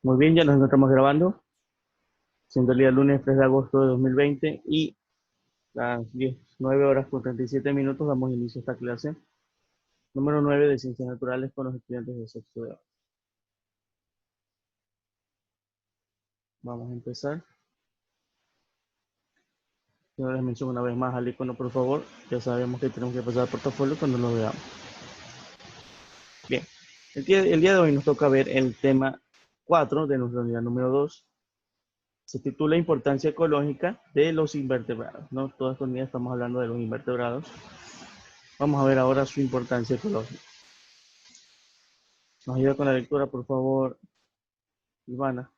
Muy bien, ya nos encontramos grabando, siendo el día lunes 3 de agosto de 2020 y las 19 horas con 37 minutos damos inicio a esta clase número 9 de Ciencias Naturales con los estudiantes de sexto grado. Vamos a empezar. Yo les menciono una vez más al icono, por favor. Ya sabemos que tenemos que pasar al portafolio cuando lo veamos. Bien, el día de hoy nos toca ver el tema 4 de nuestra unidad número 2. Se titula Importancia ecológica de los invertebrados, ¿no? Toda esta unidad estamos hablando de los invertebrados. Vamos a ver ahora su importancia ecológica. Nos ayuda con la lectura, por favor, Ivana.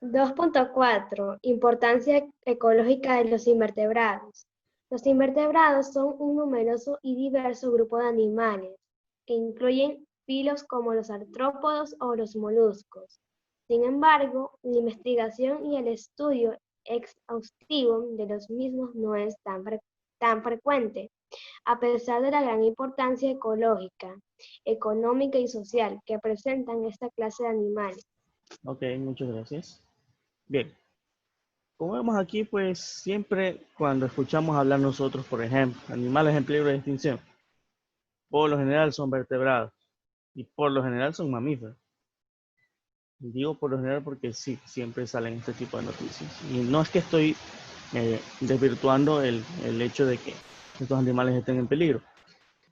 2.4. Importancia ecológica de los invertebrados. Los invertebrados son un numeroso y diverso grupo de animales que incluyen filos como los artrópodos o los moluscos. Sin embargo, la investigación y el estudio exhaustivo de los mismos no es tan frecuente, a pesar de la gran importancia ecológica, económica y social que presentan esta clase de animales. Ok, muchas gracias. Bien, como vemos aquí, pues siempre cuando escuchamos hablar nosotros, por ejemplo, animales en peligro de extinción, por lo general son vertebrados y por lo general son mamíferos. Digo por lo general porque sí, siempre salen este tipo de noticias. Y no es que estoy desvirtuando el hecho de que estos animales estén en peligro,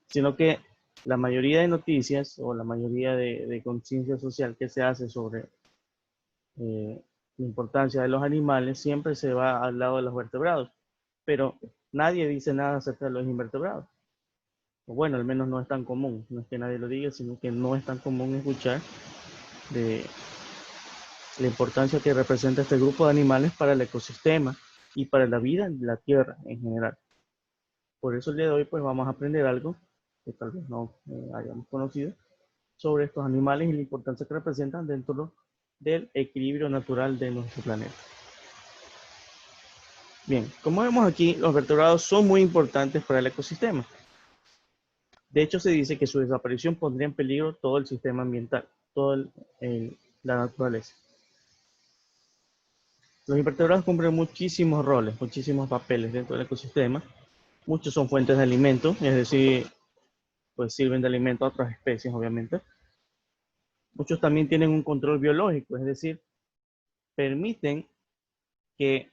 sino que la mayoría de noticias o la mayoría de conciencia social que se hace sobre la importancia de los animales siempre se va al lado de los vertebrados, pero nadie dice nada acerca de los invertebrados. O bueno, al menos no es tan común, no es que nadie lo diga, sino que no es tan común escuchar de la importancia que representa este grupo de animales para el ecosistema y para la vida en la Tierra en general. Por eso el día de hoy pues vamos a aprender algo que tal vez no hayamos conocido sobre estos animales y la importancia que representan dentro del equilibrio natural de nuestro planeta. Bien, como vemos aquí, los vertebrados son muy importantes para el ecosistema. De hecho, se dice que su desaparición pondría en peligro todo el sistema ambiental, toda la naturaleza. Los invertebrados cumplen muchísimos roles, muchísimos papeles dentro del ecosistema. Muchos son fuentes de alimento, es decir, pues sirven de alimento a otras especies, obviamente. Muchos también tienen un control biológico, es decir, permiten que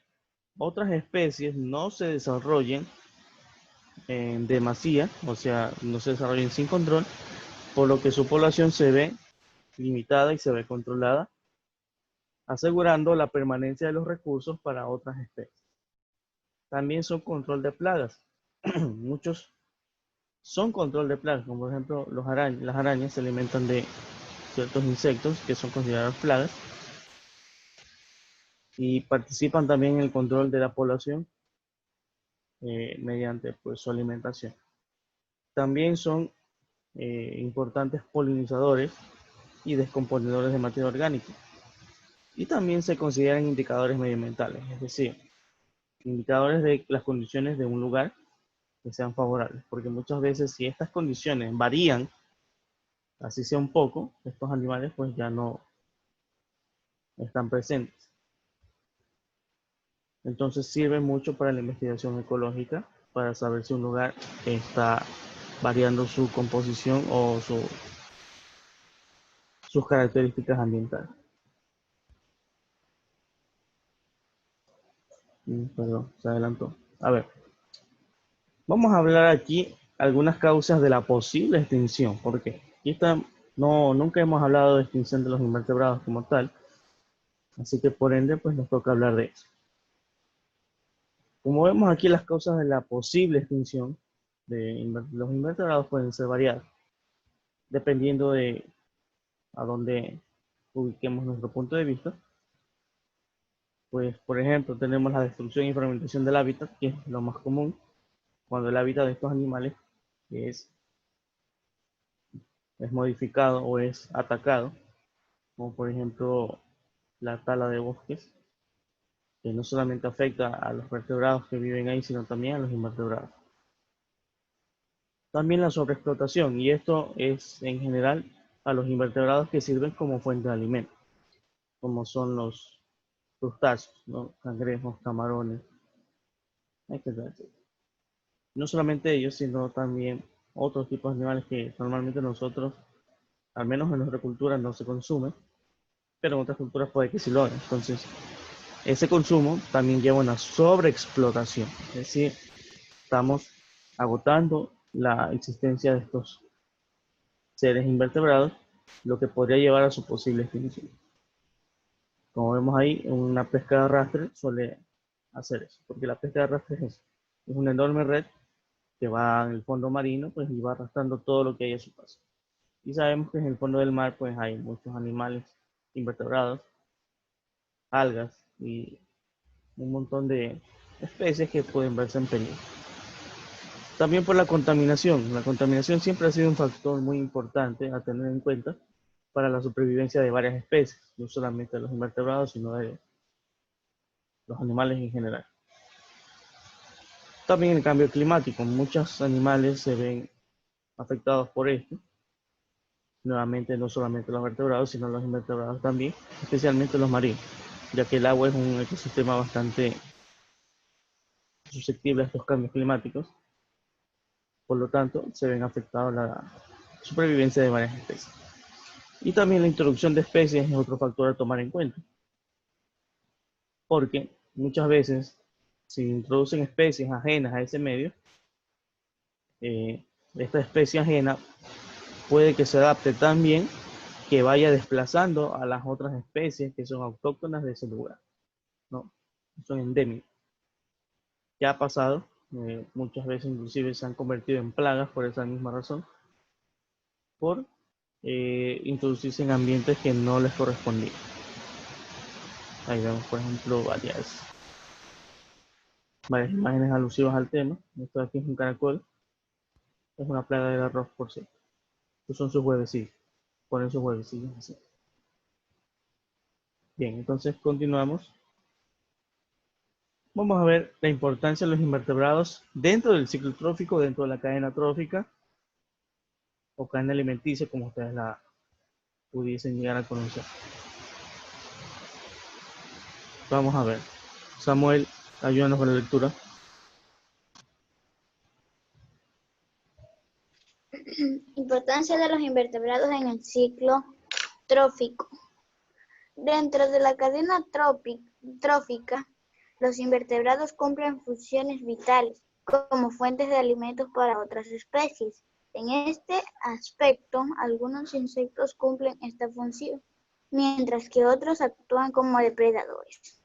otras especies no se desarrollen en demasía, o sea, no se desarrollen sin control, por lo que su población se ve limitada y se ve controlada, asegurando la permanencia de los recursos para otras especies. También son control de plagas. Muchos son control de plagas, como por ejemplo las arañas se alimentan de ciertos insectos que son considerados plagas y participan también en el control de la población mediante pues, su alimentación. También son importantes polinizadores y descomponedores de materia orgánica. Y también se consideran indicadores medioambientales, es decir, indicadores de las condiciones de un lugar que sean favorables, porque muchas veces si estas condiciones varían, así sea un poco, estos animales pues ya no están presentes. Entonces sirve mucho para la investigación ecológica, para saber si un lugar está variando su composición o sus características ambientales. Perdón, se adelantó. A ver, vamos a hablar aquí algunas causas de la posible extinción, porque nunca hemos hablado de extinción de los invertebrados como tal, así que por ende pues nos toca hablar de eso. Como vemos aquí, las causas de la posible extinción de los invertebrados pueden ser variadas, dependiendo de a dónde ubiquemos nuestro punto de vista. Pues, por ejemplo, tenemos la destrucción y fragmentación del hábitat, que es lo más común, cuando el hábitat de estos animales es, es modificado o es atacado, como por ejemplo la tala de bosques, que no solamente afecta a los vertebrados que viven ahí, sino también a los invertebrados. También la sobreexplotación, y esto es en general a los invertebrados que sirven como fuente de alimento, como son los crustáceos, ¿no? Cangrejos, camarones, etcétera, etcétera. No solamente ellos, sino también otros tipos de animales que normalmente nosotros, al menos en nuestra cultura, no se consumen, pero en otras culturas puede que sí lo hagan. Entonces, ese consumo también lleva a una sobreexplotación, es decir, estamos agotando la existencia de estos seres invertebrados, lo que podría llevar a su posible extinción. Como vemos ahí, una pesca de arrastre suele hacer eso, porque la pesca de arrastre es eso, es una enorme red que va en el fondo marino, pues, y va arrastrando todo lo que hay a su paso. Y sabemos que en el fondo del mar, pues, hay muchos animales invertebrados, algas y un montón de especies que pueden verse en peligro. También por la contaminación. La contaminación siempre ha sido un factor muy importante a tener en cuenta para la supervivencia de varias especies, no solamente de los invertebrados, sino de los animales en general. También el cambio climático. Muchos animales se ven afectados por esto. Nuevamente, no solamente los vertebrados, sino los invertebrados también, especialmente los marinos, ya que el agua es un ecosistema bastante susceptible a estos cambios climáticos. Por lo tanto, se ven afectados la supervivencia de varias especies. Y también la introducción de especies es otro factor a tomar en cuenta, porque muchas veces si introducen especies ajenas a ese medio, esta especie ajena puede que se adapte tan bien que vaya desplazando a las otras especies que son autóctonas de ese lugar, ¿no? Son endémicas. Ya ha pasado, muchas veces inclusive se han convertido en plagas por esa misma razón, por introducirse en ambientes que no les correspondían. Ahí vemos, por ejemplo, varias imágenes alusivas al tema. Esto de aquí es un caracol, es una plaga del arroz, por cierto. Estos son sus huevecillos, ponen sus huevecillos así. Bien, entonces continuamos. Vamos a ver la importancia de los invertebrados dentro del ciclo trófico, dentro de la cadena trófica o cadena alimenticia, como ustedes la pudiesen llegar a conocer. Vamos a ver. Samuel, ayúdanos con la lectura. Importancia de los invertebrados en el ciclo trófico. Dentro de la cadena trófica, los invertebrados cumplen funciones vitales como fuentes de alimentos para otras especies. En este aspecto, algunos insectos cumplen esta función, mientras que otros actúan como depredadores.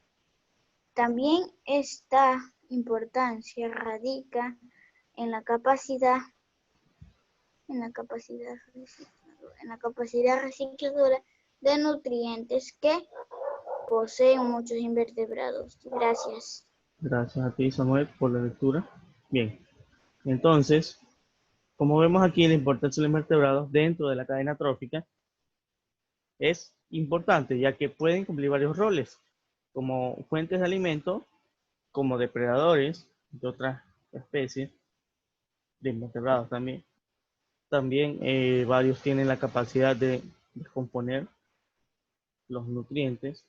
También esta importancia radica en la capacidad recicladora de nutrientes que poseen muchos invertebrados. Gracias. Gracias a ti, Samuel, por la lectura. Bien, entonces, como vemos aquí, la importancia de los invertebrados dentro de la cadena trófica es importante, ya que pueden cumplir varios roles, como fuentes de alimento, como depredadores de otras especies de invertebrados también. También varios tienen la capacidad de descomponer los nutrientes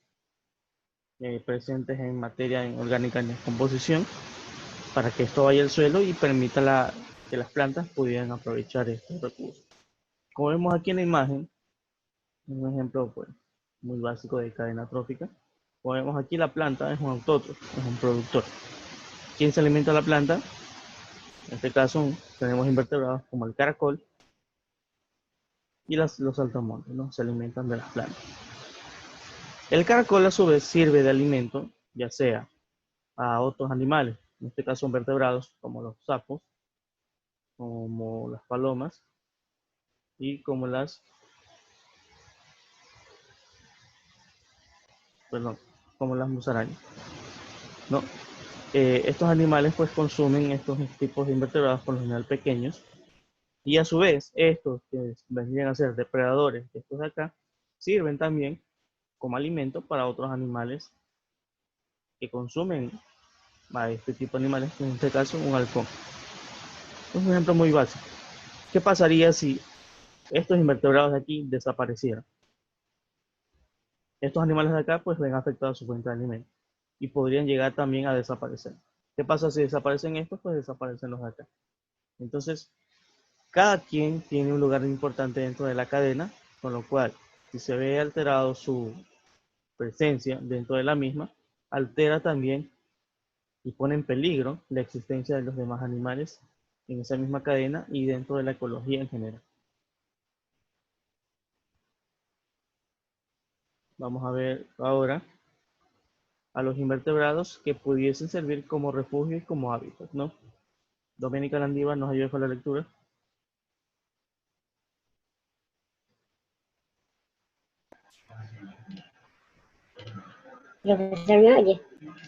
presentes en materia orgánica en descomposición para que esto vaya al suelo y permita que las plantas pudieran aprovechar estos recursos. Como vemos aquí en la imagen, un ejemplo pues, muy básico de cadena trófica. Como vemos aquí, la planta es un autótrof, es un productor. ¿Quién se alimenta la planta? En este caso tenemos invertebrados como el caracol y los saltamontes, ¿no? Se alimentan de las plantas. El caracol a su vez sirve de alimento, ya sea a otros animales, en este caso vertebrados como los sapos, como las palomas y como como las musarañas, ¿no? Estos animales pues consumen estos tipos de invertebrados por lo general pequeños y a su vez estos que vendrían a ser depredadores de estos de acá sirven también como alimento para otros animales que consumen a este tipo de animales, en este caso un halcón. Es un ejemplo muy básico. ¿Qué pasaría si estos invertebrados de aquí desaparecieran? Estos animales de acá pues ven afectada su fuente de alimento y podrían llegar también a desaparecer. ¿Qué pasa si desaparecen estos? Pues desaparecen los de acá. Entonces, cada quien tiene un lugar importante dentro de la cadena, con lo cual, si se ve alterado su presencia dentro de la misma, altera también y pone en peligro la existencia de los demás animales en esa misma cadena y dentro de la ecología en general. Vamos a ver ahora a los invertebrados que pudiesen servir como refugio y como hábitat, ¿no? Doménica Landívar nos ayuda con la lectura. Profesor, ¿me oye?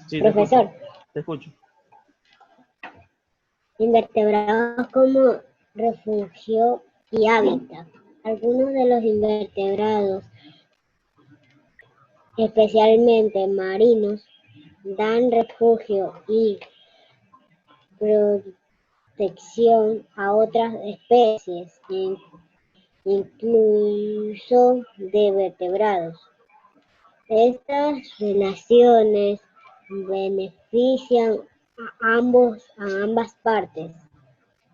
Sí, Profesor, te escucho. invertebrados como refugio y hábitat. Algunos de los invertebrados, especialmente marinos, dan refugio y protección a otras especies, incluso de vertebrados. Estas relaciones benefician a ambas partes.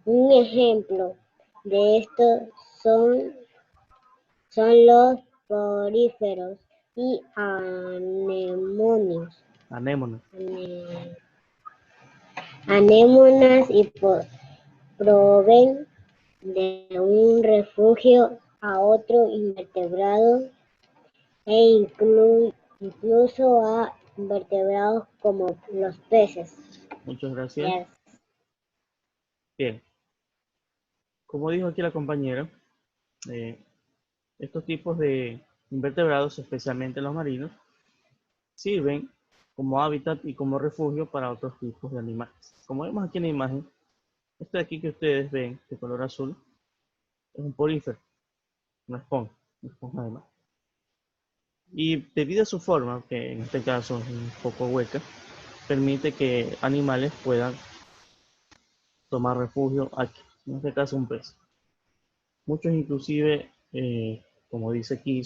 Un ejemplo de esto son los poríferos y anémonas. Anémonas y proveen de un refugio a otro invertebrado e incluso a invertebrados como los peces. Muchas gracias. Bien. Como dijo aquí la compañera, estos tipos de invertebrados, especialmente los marinos, sirven como hábitat y como refugio para otros tipos de animales. Como vemos aquí en la imagen, este de aquí que ustedes ven de color azul es un porífero, una esponja de mar. Y debido a su forma, que en este caso es un poco hueca, permite que animales puedan tomar refugio aquí, en este caso un pez. Muchos inclusive, como dice aquí,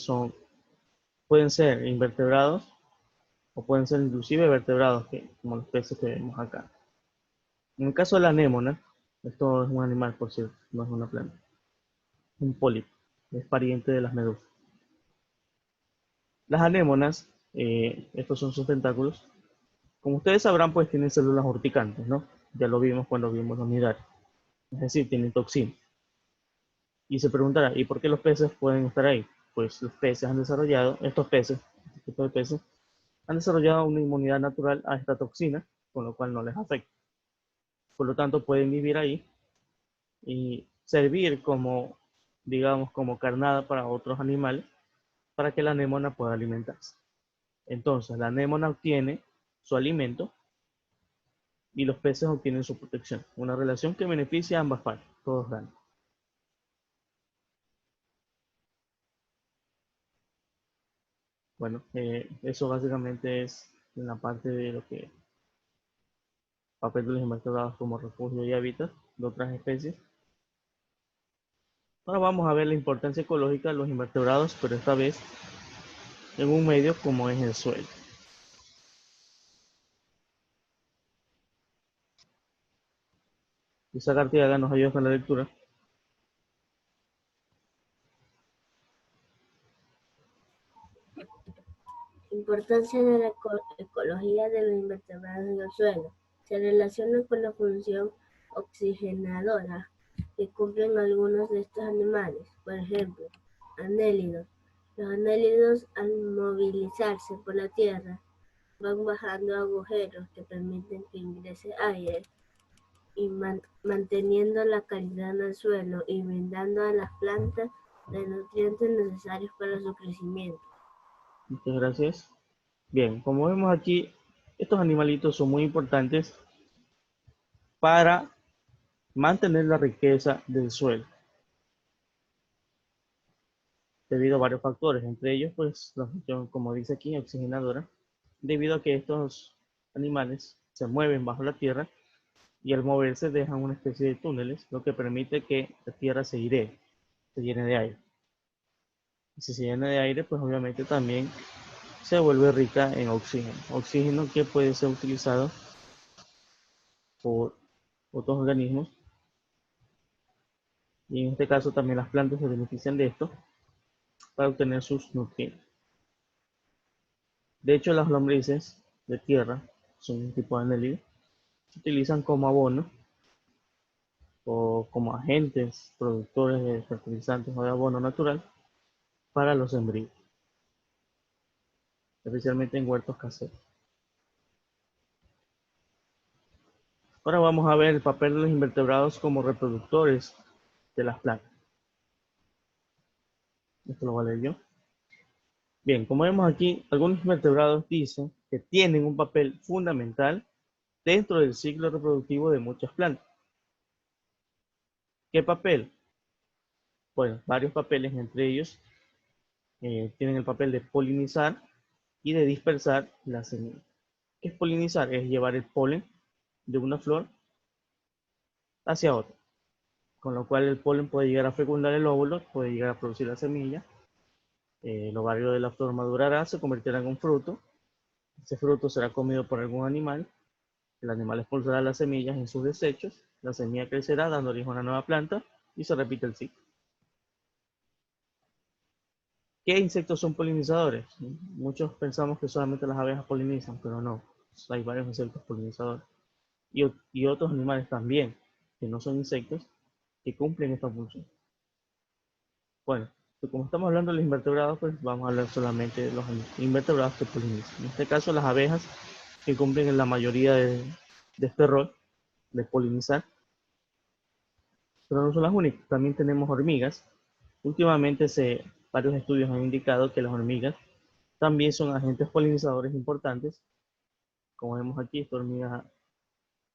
pueden ser invertebrados o pueden ser inclusive vertebrados, como los peces que vemos acá. En el caso de la anémona, esto es un animal por cierto, no es una planta, un pólipo, es pariente de las medusas. Las anémonas, estos son sus tentáculos, como ustedes sabrán, pues tienen células urticantes, ¿no? Ya lo vimos cuando vimos los nidarios, es decir, tienen toxina. Y se preguntará, ¿y por qué los peces pueden estar ahí? Pues los peces han desarrollado, este tipo de peces, han desarrollado una inmunidad natural a esta toxina, con lo cual no les afecta. Por lo tanto, pueden vivir ahí y servir como, digamos, como carnada para otros animales, para que la anémona pueda alimentarse. Entonces, la anémona obtiene su alimento y los peces obtienen su protección. Una relación que beneficia a ambas partes, todos ganan. Bueno, eso básicamente es en la parte de lo que papel de los invertebrados como refugio y hábitat de otras especies. Ahora vamos a ver la importancia ecológica de los invertebrados, pero esta vez en un medio como es el suelo. Isaac Arteaga nos ayuda con la lectura. Importancia de la ecología de los invertebrados en el suelo. Se relaciona con la función oxigenadora que cumplen algunos de estos animales. Por ejemplo, anélidos. Los anélidos, al movilizarse por la tierra, van bajando agujeros que permiten que ingrese aire y manteniendo la calidad del suelo y brindando a las plantas los nutrientes necesarios para su crecimiento. Muchas gracias. Bien, como vemos aquí, estos animalitos son muy importantes para mantener la riqueza del suelo, debido a varios factores, entre ellos, pues, la función, como dice aquí, oxigenadora, debido a que estos animales se mueven bajo la tierra y al moverse dejan una especie de túneles, lo que permite que la Tierra se iree, se llene de aire. Y si se llena de aire, pues obviamente también se vuelve rica en oxígeno. Oxígeno que puede ser utilizado por otros organismos, y en este caso también las plantas se benefician de esto para obtener sus nutrientes. De hecho, las lombrices de tierra son un tipo de anélido, se utilizan como abono o como agentes productores de fertilizantes o de abono natural para los sembríos, especialmente en huertos caseros. Ahora vamos a ver el papel de los invertebrados como reproductores de las plantas. Esto lo voy a leer yo. Bien, como vemos aquí, algunos invertebrados dicen que tienen un papel fundamental dentro del ciclo reproductivo de muchas plantas. ¿Qué papel? Bueno, varios papeles, entre ellos tienen el papel de polinizar y de dispersar la semilla. ¿Qué es polinizar? Es llevar el polen de una flor hacia otra, con lo cual el polen puede llegar a fecundar el óvulo, puede llegar a producir la semilla, el ovario de la flor madurará, se convertirá en un fruto, ese fruto será comido por algún animal, el animal expulsará las semillas en sus desechos, la semilla crecerá dando origen a una nueva planta y se repite el ciclo. ¿Qué insectos son polinizadores? Muchos pensamos que solamente las abejas polinizan, pero no. Hay varios insectos polinizadores. Y otros animales también, que no son insectos, que cumplen esta función. Bueno, pues como estamos hablando de los invertebrados, pues vamos a hablar solamente de los invertebrados que polinizan. En este caso, las abejas, que cumplen en la mayoría de este rol de polinizar, pero no son las únicas. También tenemos hormigas. Últimamente varios estudios han indicado que las hormigas también son agentes polinizadores importantes. Como vemos aquí, esta hormiga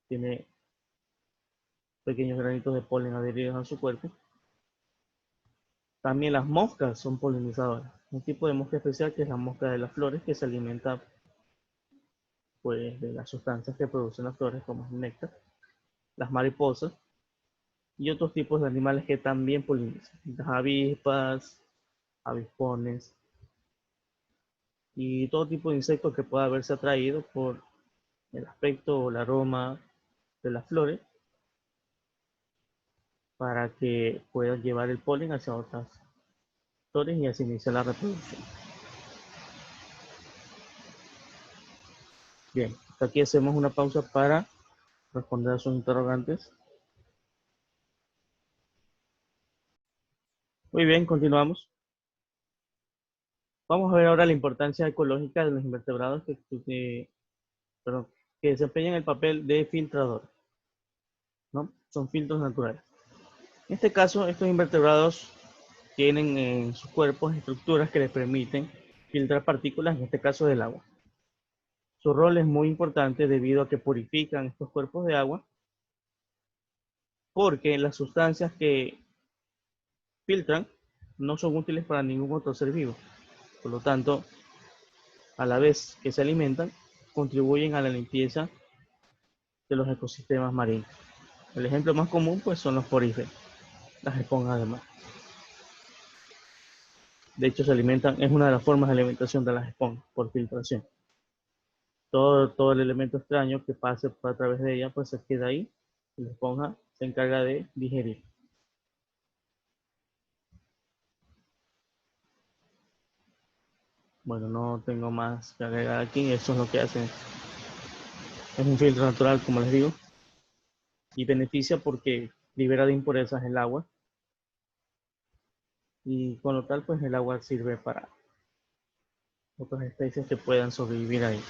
tiene pequeños granitos de polen adheridos a su cuerpo. También las moscas son polinizadoras. Un tipo de mosca especial que es la mosca de las flores, que se alimenta pues, de las sustancias que producen las flores, como el néctar. Las mariposas y otros tipos de animales que también polinizan. Las avispas, avispones y todo tipo de insectos que pueda haberse atraído por el aspecto o el aroma de las flores para que puedan llevar el polen hacia otras flores y así inicia la reproducción. Bien, aquí hacemos una pausa para responder a sus interrogantes. Muy bien, continuamos. Vamos a ver ahora la importancia ecológica de los invertebrados que desempeñan el papel de filtrador, ¿no? Son filtros naturales. En este caso, estos invertebrados tienen en sus cuerpos estructuras que les permiten filtrar partículas, en este caso del agua. Su rol es muy importante debido a que purifican estos cuerpos de agua, porque las sustancias que filtran no son útiles para ningún otro ser vivo. Por lo tanto, a la vez que se alimentan, contribuyen a la limpieza de los ecosistemas marinos. El ejemplo más común pues son los poríferos, las esponjas de mar. De hecho, se alimentan, es una de las formas de alimentación de las esponjas, por filtración. Todo el elemento extraño que pase a través de ella pues se queda ahí y la esponja se encarga de digerir. Bueno, no tengo más que agregar aquí, eso es lo que hacen. Es un filtro natural, como les digo, y beneficia porque libera de impurezas el agua, y con lo tal, pues el agua sirve para otras especies que puedan sobrevivir ahí.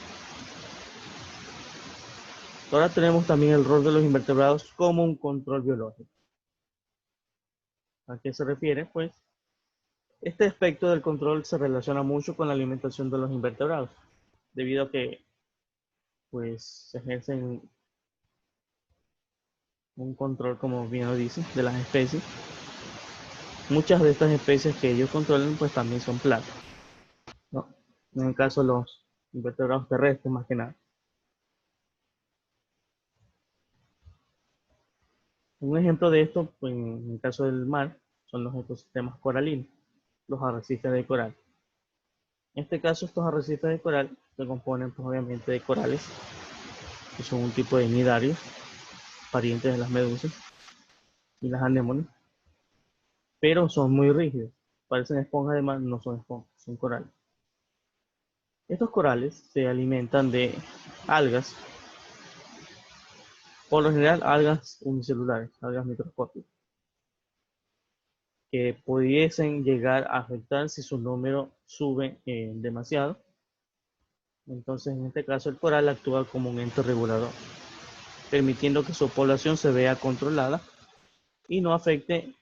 Ahora tenemos también el rol de los invertebrados como un control biológico. ¿A qué se refiere? Pues este aspecto del control se relaciona mucho con la alimentación de los invertebrados, debido a que pues se ejercen un control, como bien lo dice, de las especies. Muchas de estas especies que ellos controlan pues también son plagas, ¿no? En el caso de los invertebrados terrestres más que nada. Un ejemplo de esto, pues, en el caso del mar, son los ecosistemas coralinos, los arrecifes de coral. En este caso, estos arrecifes de coral se componen, pues, obviamente de corales, que son un tipo de nidarios, parientes de las medusas y las anémonas, pero son muy rígidos. Parecen esponjas, además no son esponjas, son corales. Estos corales se alimentan de algas, por lo general algas unicelulares, algas microscópicas, que pudiesen llegar a afectar si su número sube demasiado. Entonces, en este caso, el coral actúa como un ente regulador, permitiendo que su población se vea controlada y no afecte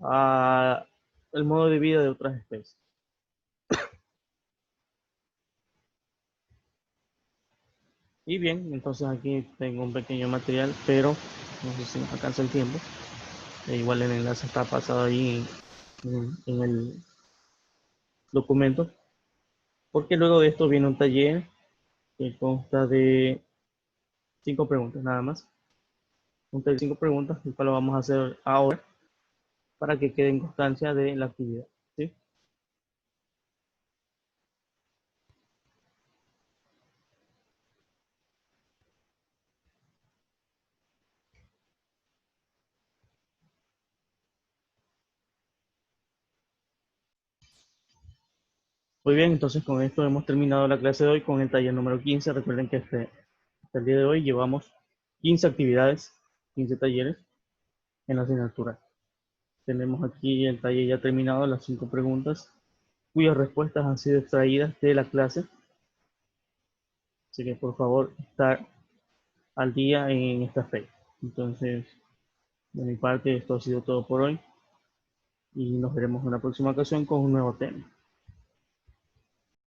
a el modo de vida de otras especies. Y bien, entonces aquí tengo un pequeño material, pero no sé si nos alcanza el tiempo. Igual el enlace está pasado ahí en el documento, porque luego de esto viene un taller que consta de 5 preguntas nada más. Un taller de 5 preguntas, el cual lo vamos a hacer ahora para que quede en constancia de la actividad, ¿sí? Muy bien, entonces con esto hemos terminado la clase de hoy con el taller número 15. Recuerden que hasta el día de hoy llevamos 15 actividades, 15 talleres en la asignatura. Tenemos aquí el taller ya terminado, las 5 preguntas, cuyas respuestas han sido extraídas de la clase. Así que por favor, estar al día en este aspecto. Entonces, de mi parte, esto ha sido todo por hoy y nos veremos en una próxima ocasión con un nuevo tema.